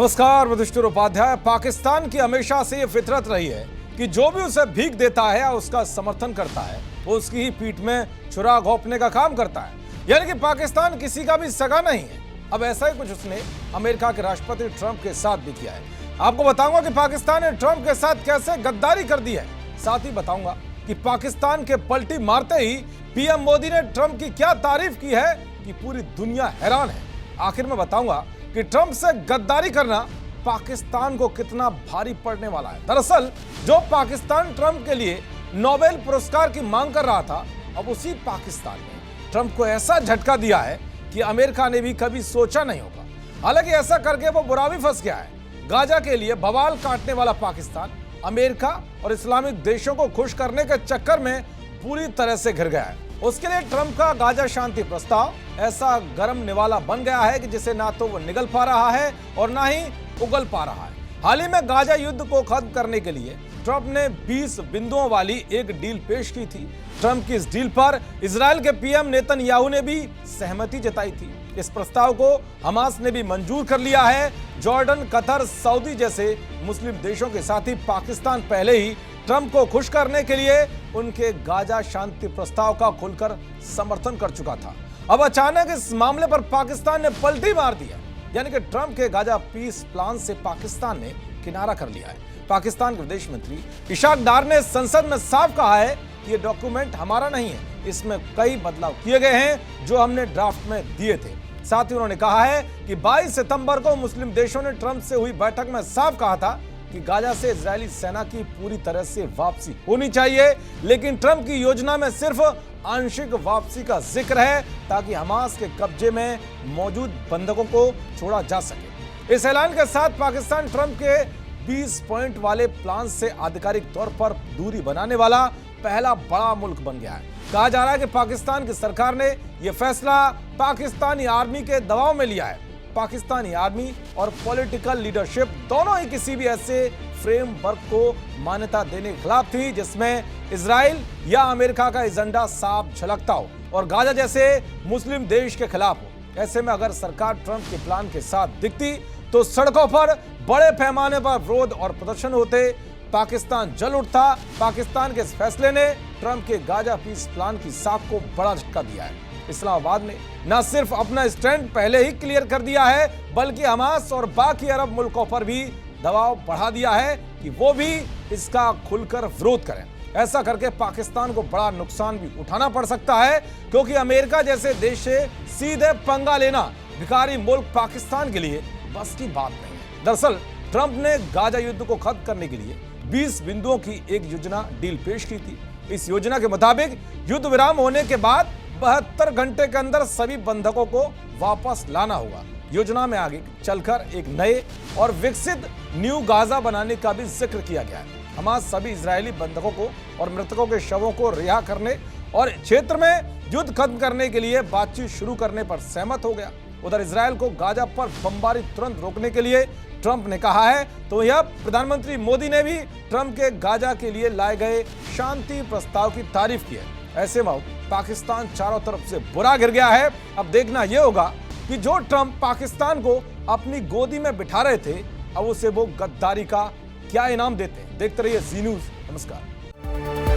नमस्कार, वधिष्ठिर उपाध्याय। पाकिस्तान की हमेशा से ये फितरत रही है कि जो भी उसे भीख देता है या उसका समर्थन करता है वो उसकी ही पीठ में छुरा घोंपने का काम करता है। यानी कि पाकिस्तान किसी का भी सगा नहीं है। अब ऐसा ही कुछ उसने अमेरिका के राष्ट्रपति ट्रंप के साथ भी किया है। आपको बताऊंगा कि पाकिस्तान ने ट्रंप के साथ कैसे गद्दारी कर दी है। साथ ही बताऊंगा कि पाकिस्तान के पलटी मारते ही पीएम मोदी ने ट्रंप की क्या तारीफ की है कि पूरी दुनिया हैरान है। आखिर में बताऊंगा कि ट्रंप से गद्दारी करना पाकिस्तान को कितना भारी पड़ने वाला है। दरअसल जो पाकिस्तान ट्रंप के लिए नोबेल पुरस्कार की मांग कर रहा था, अब उसी पाकिस्तान ने ट्रंप को ऐसा झटका दिया है कि अमेरिका ने भी कभी सोचा नहीं होगा। हालांकि ऐसा करके वो बुरा भी फंस गया है। गाजा के लिए बवाल काटने वाला पाकिस्तान अमेरिका और इस्लामिक देशों को खुश करने के चक्कर में पूरी तरह से घिर गया है। उसके लिए ट्रंप का गाजा शांति प्रस्ताव ऐसा गर्म निवाला बन गया है कि जिसे ना तो वो निगल पा रहा है और ना ही उगल पा रहा है। हाल ही में गाजा युद्ध को खत्म करने के लिए ट्रंप ने 20 बिंदुओं वाली एक डील पेश की थी। ट्रंप की इस डील पर इजराइल के पीएम नेतन्याहू ने भी सहमति जताई थी। इस प्रस्ताव को हमास ने भी मंजूर कर लिया है। जॉर्डन, कतर, सऊदी जैसे मुस्लिम देशों के साथ ही पाकिस्तान पहले ही ट्रंप को खुश करने के लिए उनके गाजा शांति प्रस्ताव का खुलकर समर्थन कर चुका था। अब अचानक इस मामले पर पाकिस्तान ने पलटी मार दी है। यानी कि ट्रंप के गाजा पीस प्लान से पाकिस्तान ने किनारा कर लिया है। पाकिस्तान के विदेश मंत्री इशाक डार ने संसद में साफ कहा है कि ये डॉक्यूमेंट हमारा नहीं है, इसमें कई बदलाव किए गए हैं जो हमने ड्राफ्ट में दिए थे। साथ ही उन्होंने कहा है कि 22 सितंबर को मुस्लिम देशों ने ट्रंप से हुई बैठक में साफ कहा था कि गाजा से इजरायली सेना की पूरी तरह से वापसी होनी चाहिए, लेकिन ट्रंप की योजना में सिर्फ आंशिक वापसी का जिक्र है ताकि हमास के कब्जे में मौजूद बंधकों को छोड़ा जा सके। इस ऐलान के साथ पाकिस्तान ट्रंप के 20 पॉइंट वाले प्लान से आधिकारिक तौर पर दूरी बनाने वाला पहला बड़ा मुल्क बन गया है। कहा जा रहा है कि पाकिस्तान की सरकार ने यह फैसला पाकिस्तानी आर्मी के दबाव में लिया है। पाकिस्तानी आर्मी और पॉलिटिकल लीडरशिप दोनों ही किसी भी ऐसे फ्रेमवर्क को मान्यता देने के खिलाफ थी जिसमें इजराइल या अमेरिका का एजेंडा साफ झलकता हो और गाजा जैसे मुस्लिम देश के खिलाफ हो। ऐसे में अगर सरकार ट्रंप के प्लान के साथ दिखती तो सड़कों पर बड़े पैमाने पर विरोध और प्रदर्शन होते, पाकिस्तान जल उठता। पाकिस्तान के इस फैसले ने ट्रंप के गाजा पीस प्लान की साख को बड़ा झटका दिया है। इस्लामाबाद ने न सिर्फ अपना स्टैंड पहले ही क्लियर कर दिया है बल्कि हमास और बाकी अरब मुल्कों पर भी दबाव बढ़ा दिया है कि वो भी इसका खुलकर विरोध करें। ऐसा करके पाकिस्तान को बड़ा नुकसान भी उठाना पड़ सकता है, क्योंकि अमेरिका जैसे देश से सीधे पंगा लेना भिखारी मुल्क पाकिस्तान के लिए बस की बात नहीं है। दरअसल ट्रंप ने गाजा युद्ध को खत्म करने के लिए 20 बिंदुओं की एक योजना डील पेश की थी। इस योजना के मुताबिक युद्ध विराम होने के बाद 72 घंटे के अंदर सभी बंधकों को वापस लाना होगा। योजना में आगे चलकर एक नए और विकसित न्यू गाजा बनाने का भी जिक्र किया गया है। हमास सभी इजरायली बंधकों को और मृतकों के शवों को रिहा करने और क्षेत्र में युद्ध खत्म करने के लिए बातचीत शुरू करने पर सहमत हो गया। उधर इजरायल को गाजा पर बमबारी तुरंत रोकने के लिए ट्रंप ने कहा है, तो यह प्रधानमंत्री मोदी ने भी ट्रंप के गाजा के लिए लाए गए शांति प्रस्ताव की तारीफ की है। ऐसे में पाकिस्तान चारों तरफ से बुरा घिर गया है। अब देखना यह होगा कि जो ट्रंप पाकिस्तान को अपनी गोदी में बिठा रहे थे, अब उसे वो गद्दारी का क्या इनाम देते हैं। देखते रहिए जी न्यूज़। नमस्कार।